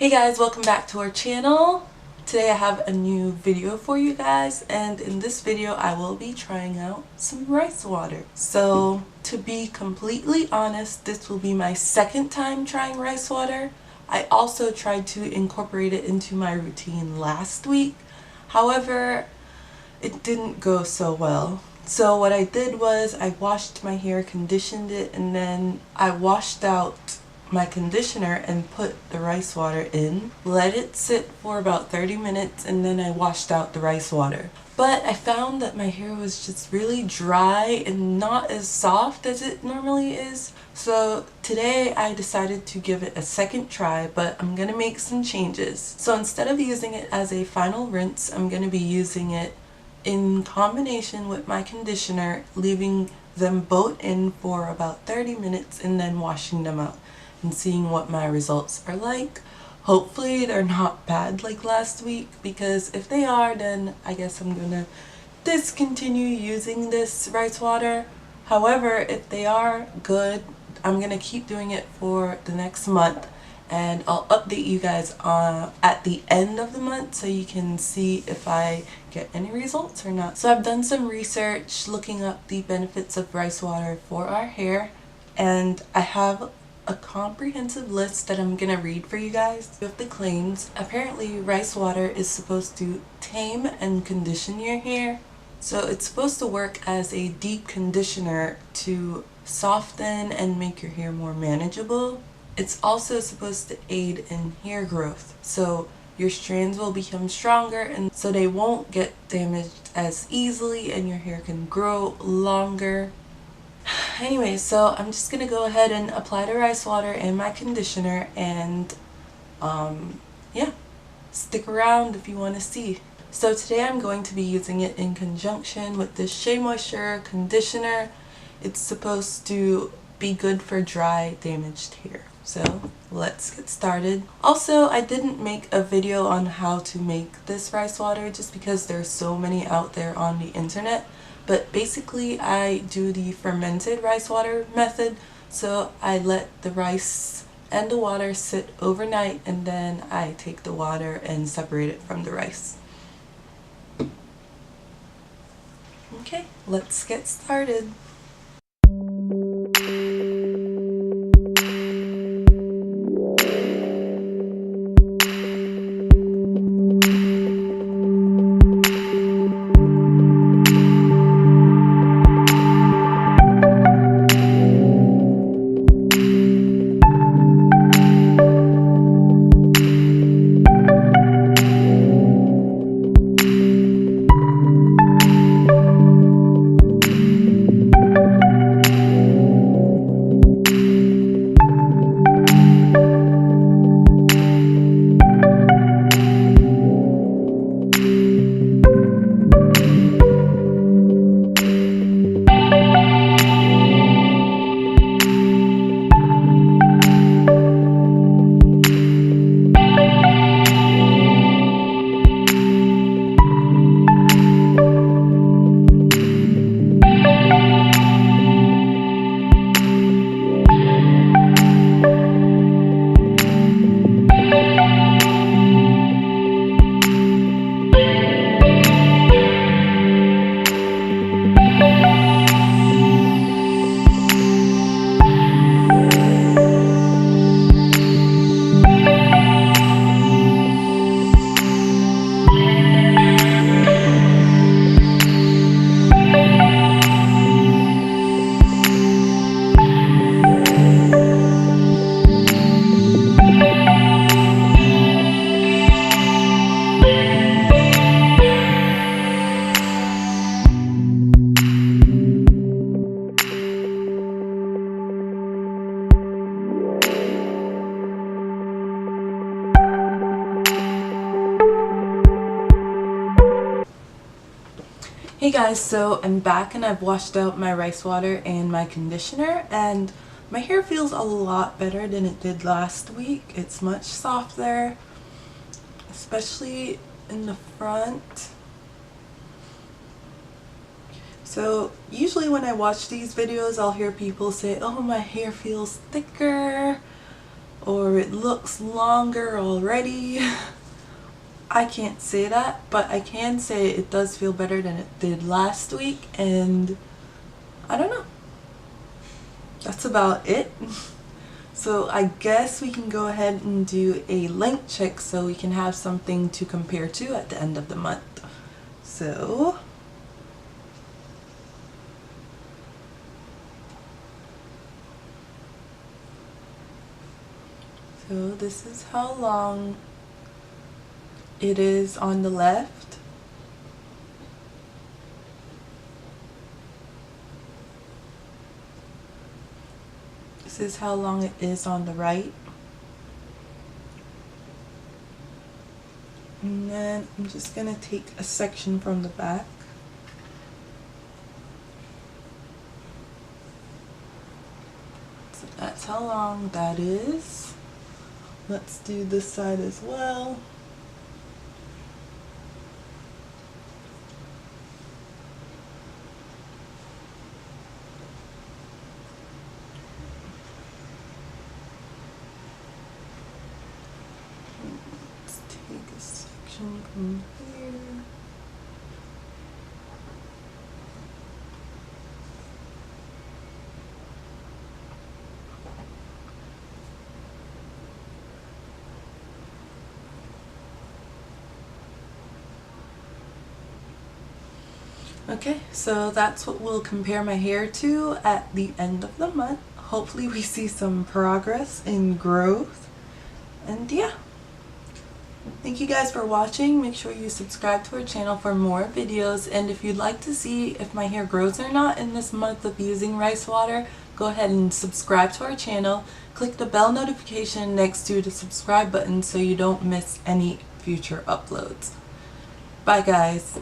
Hey guys, welcome back to our channel. Today I have a new video for you guys, and in this video I will be trying out some rice water. So to be completely honest, this will be my second time trying rice water. I also tried to incorporate it into my routine last week. However, it didn't go so well. So what I did was I washed my hair, conditioned it, and then I washed out my conditioner and put the rice water in, let it sit for about 30 minutes, and then I washed out the rice water. But I found that my hair was just really dry and not as soft as it normally is. So today I decided to give it a second try, but I'm gonna make some changes. So instead of using it as a final rinse, I'm gonna be using it in combination with my conditioner, leaving them both in for about 30 minutes and then washing them out and seeing what my results are like. Hopefully they're not bad like last week, because if they are, then I guess I'm gonna discontinue using this rice water. However, if they are good, I'm gonna keep doing it for the next month, and I'll update you guys at the end of the month so you can see if I get any results or not. So I've done some research looking up the benefits of rice water for our hair, and I have a comprehensive list that I'm gonna read for you guys. With the claims, apparently rice water is supposed to tame and condition your hair. So it's supposed to work as a deep conditioner to soften and make your hair more manageable. It's also supposed to aid in hair growth, so your strands will become stronger and so they won't get damaged as easily and your hair can grow longer. Anyway, so I'm just gonna go ahead and apply the rice water and my conditioner, and yeah, stick around if you want to see. So today I'm going to be using it in conjunction with this Shea Moisture conditioner. It's supposed to be good for dry, damaged hair. So let's get started. Also, I didn't make a video on how to make this rice water just because there's so many out there on the internet. But basically I do the fermented rice water method. So I let the rice and the water sit overnight, and then I take the water and separate it from the rice. Okay, let's get started. Hey guys, so I'm back and I've washed out my rice water and my conditioner, and my hair feels a lot better than it did last week. It's much softer, especially in the front. So usually when I watch these videos, I'll hear people say, oh, my hair feels thicker, or it looks longer already. I can't say that, but I can say it does feel better than it did last week, and I don't know. That's about it. So I guess we can go ahead and do a length check so we can have something to compare to at the end of the month. So this is how long it is on the left. This is how long it is on the right. And then I'm just going to take a section from the back. So that's how long that is. Let's do this side as well. Let's take a section from here. Okay, so that's what we'll compare my hair to at the end of the month. Hopefully we see some progress in growth. And yeah, thank you guys for watching. Make sure you subscribe to our channel for more videos, and if you'd like to see if my hair grows or not in this month of using rice water, go ahead and subscribe to our channel. Click the bell notification next to the subscribe button so you don't miss any future uploads. Bye guys.